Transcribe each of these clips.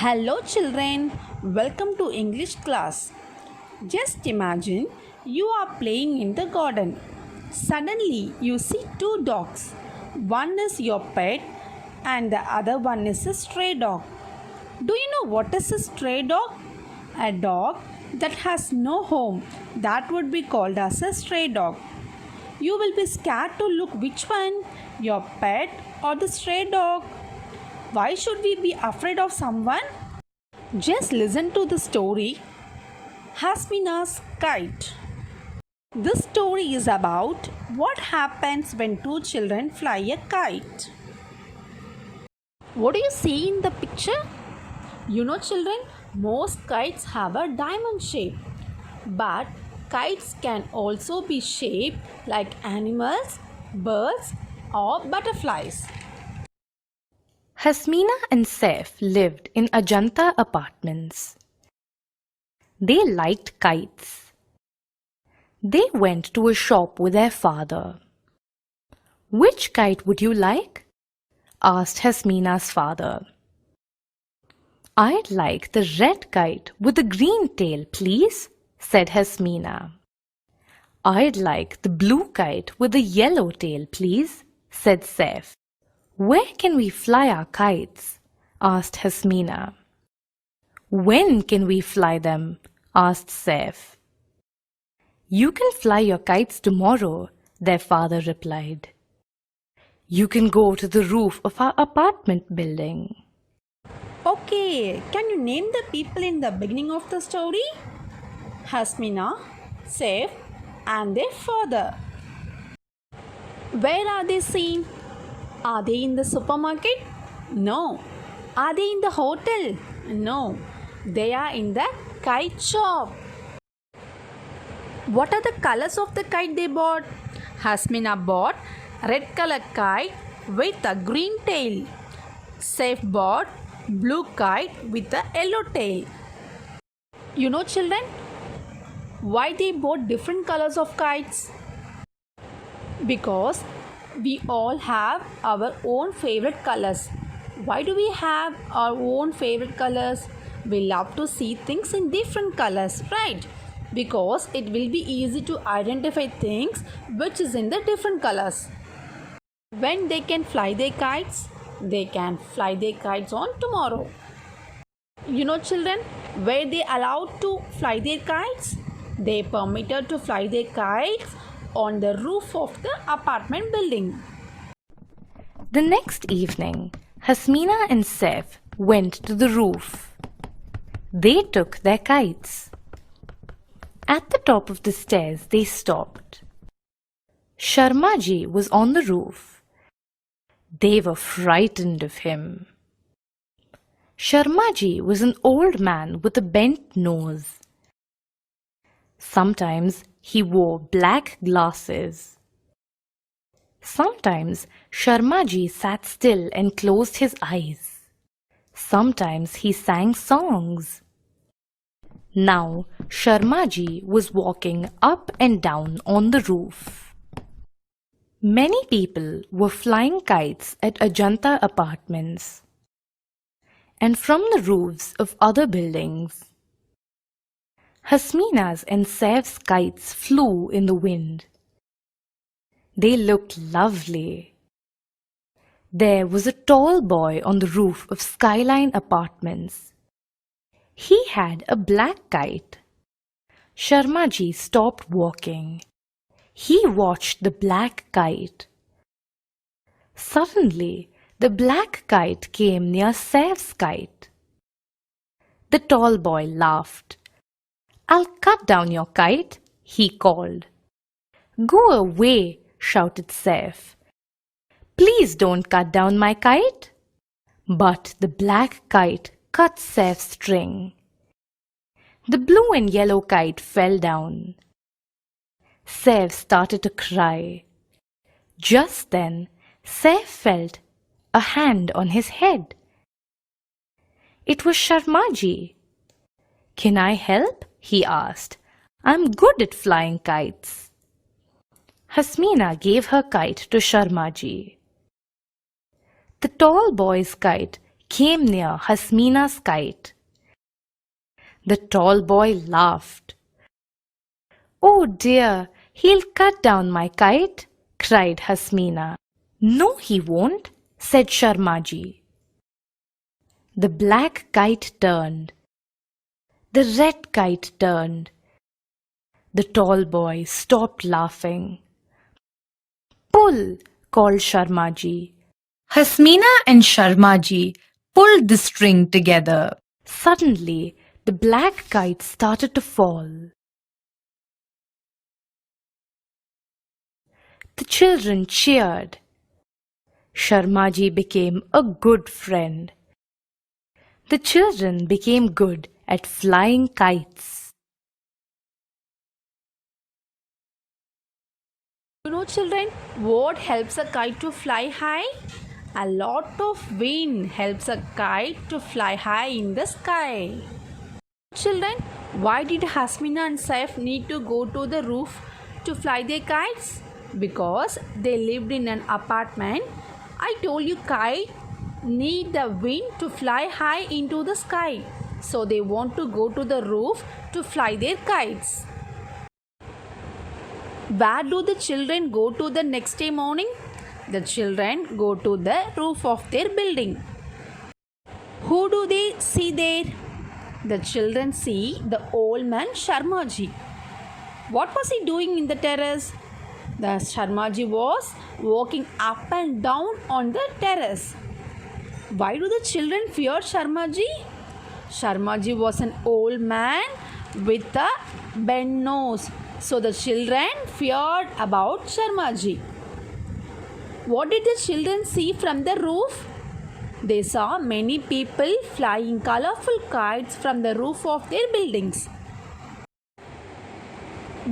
Hello, children. Welcome to English class. Just imagine you are playing in the garden. Suddenly, you see two dogs. One is your pet, and the other one is a stray dog. Do you know what is a stray dog? A dog that has no home. That would be called as a stray dog. You will be scared to look which one, your pet or the stray dog. Why should we be afraid of someone? Just listen to the story Hasmina's Kite. This story is about what happens when two children fly a kite. What do you see in the picture? You know, children, most kites have a diamond shape, but kites can also be shaped like animals, birds, or butterflies. Hasmina and Saif lived in Ajanta apartments. They liked kites. They went to a shop with their father. "Which kite would you like?" asked Hasmina's father. "I'd like the red kite with the green tail, please," said Hasmina. "I'd like the blue kite with the yellow tail, please," said Saif. "Where can we fly our kites?" asked Hasmina. "When can we fly them?" asked Saif. "You can fly your kites tomorrow," their father replied. "You can go to the roof of our apartment building." Okay, can you name the people in the beginning of the story? Hasmina, Saif, and their father. Where are they seen? Are they in the supermarket? No. Are they in the hotel? No. They are in the kite shop. What are the colors of the kite they bought? Hasmina bought red color kite with a green tail. Saif bought blue kite with a yellow tail. You know, children, why they bought different colors of kites? Because we all have our own favorite colors. Why do we have our own favorite colors? We love to see things in different colors, right? Because it will be easy to identify things which is in the different colors. When they can fly their kites, they can fly their kites on tomorrow. You know, children, where they allowed to fly their kites? They permitted to fly their kites on the roof of the apartment building. The next evening, Hasmina and Saif went to the roof. They took their kites. At the top of the stairs, they stopped. Sharmaji was on the roof. They were frightened of him. Sharmaji was an old man with a bent nose. Sometimes he wore black glasses. Sometimes Sharmaji sat still and closed his eyes. Sometimes he sang songs. Now Sharmaji was walking up and down on the roof. Many people were flying kites at Ajanta apartments and from the roofs of other buildings. Hasmina's and Saif's kites flew in the wind. They looked lovely. There was a tall boy on the roof of Skyline Apartments. He had a black kite. Sharmaji stopped walking. He watched the black kite. Suddenly, the black kite came near Saif's kite. The tall boy laughed. "I'll cut down your kite," he called. "Go away," shouted Saif. "Please don't cut down my kite." But the black kite cut Saif's string. The blue and yellow kite fell down. Saif started to cry. Just then, Saif felt a hand on his head. It was Sharmaji. "Can I help?" he asked. "I'm good at flying kites." Hasmina gave her kite to Sharmaji. The tall boy's kite came near Hasmina's kite. The tall boy laughed. "Oh dear, he'll cut down my kite," cried Hasmina. "No, he won't," said Sharmaji. The black kite turned. The red kite turned. The tall boy stopped laughing. "Pull," called Sharmaji. Hasmina and Sharmaji pulled the string together. Suddenly, the black kite started to fall. The children cheered. Sharmaji became a good friend. The children became good at flying kites. You know, children, what helps a kite to fly high? A lot of wind helps a kite to fly high in the sky. Children, why did Hasmina and Saif need to go to the roof to fly their kites? Because they lived in an apartment. I told you kite need the wind to fly high into the sky. So they want to go to the roof to fly their kites. Where do the children go to the next day morning? The children go to the roof of their building. Who do they see there? The children see the old man Sharmaji. What was he doing in the terrace? The Sharmaji was walking up and down on the terrace. Why do the children fear Sharmaji? Sharmaji was an old man with a bent nose. So the children feared about Sharmaji. What did the children see from the roof? They saw many people flying colorful kites from the roof of their buildings.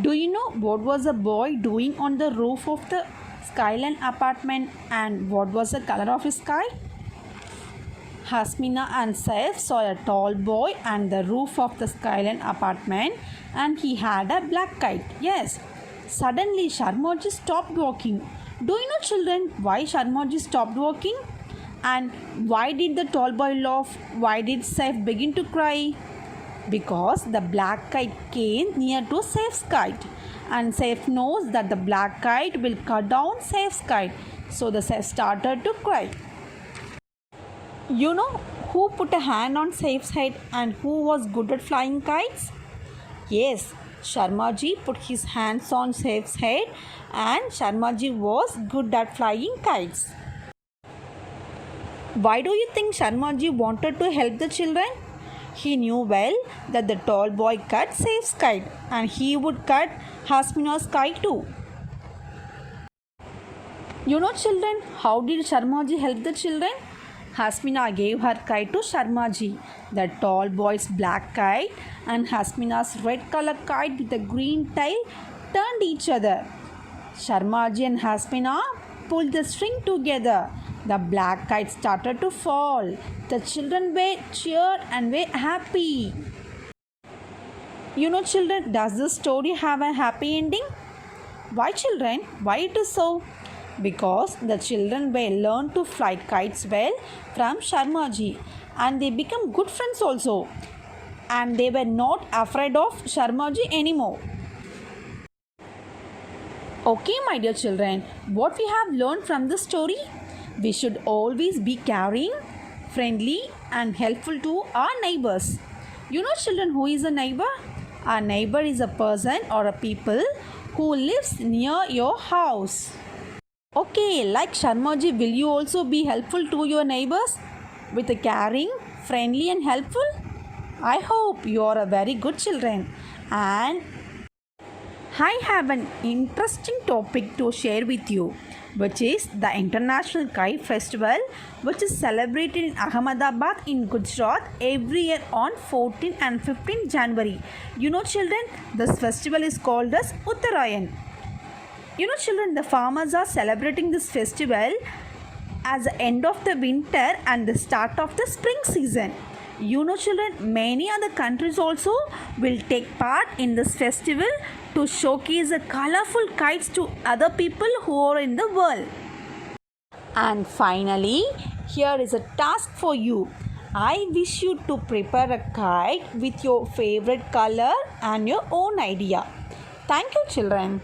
Do you know what was a boy doing on the roof of the Skyline apartment and what was the color of his sky? Hasmina and Saif saw a tall boy on the roof of the Skyline apartment and he had a black kite. Yes. Suddenly Sharmaji stopped walking. Do you know, children, why Sharmaji stopped walking? And why did the tall boy laugh? Why did Saif begin to cry? Because the black kite came near to Saif's kite. And Saif knows that the black kite will cut down Saif's kite. So the Saif started to cry. You know who put a hand on Saif's head and who was good at flying kites? Yes, Sharmaji put his hands on Saif's head and Sharmaji was good at flying kites. Why do you think Sharmaji wanted to help the children? He knew well that the tall boy cut Saif's kite and he would cut Hasmina's kite too. You know, children, how did Sharmaji help the children? Hasmina gave her kite to Sharmaji, the tall boy's black kite and Hasmina's red color kite with a green tail turned each other. Sharmaji and Hasmina pulled the string together. The black kite started to fall. The children were cheered and were happy. You know, children, does this story have a happy ending? Why, children? Why it is so? Because the children were learned to fly kites well from Sharmaji and they become good friends also. And they were not afraid of Sharmaji anymore. Okay, my dear children, what we have learned from this story? We should always be caring, friendly and helpful to our neighbors. You know, children, who is a neighbor? A neighbor is a person or a people who lives near your house. Okay, like Sharmaji, will you also be helpful to your neighbors with a caring, friendly and helpful? I hope you are a very good children. And I have an interesting topic to share with you, which is the International Kite Festival, which is celebrated in Ahmedabad in Gujarat every year on 14 and 15 January. You know, children, this festival is called as Uttarayan. You know, children, the farmers are celebrating this festival as the end of the winter and the start of the spring season. You know, children, many other countries also will take part in this festival to showcase the colorful kites to other people who are in the world. And finally, Here is a task for you. I wish you to prepare a kite with your favorite color and your own idea. Thank you, children.